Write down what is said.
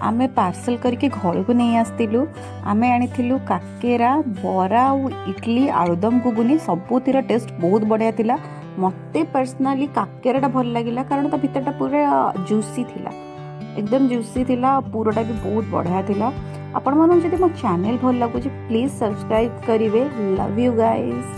आमे पार्सल करके घर को नहीं आसलु। आमे आनी काकेरा बरा और इडली आलुदम घुगुनी सबुतिर टेस्ट बहुत बढ़िया थिला। मते पर्सनाली काकेराटा भल लगिला कारण ता भितरटा पूरा जूसी थिला, एकदम जूसी थिला। पूराटा भी बहुत बढ़िया थिला। आपण मन जदि मो चैनल भल लगुच प्लीज सब्सक्राइब करिवे। Love you guys.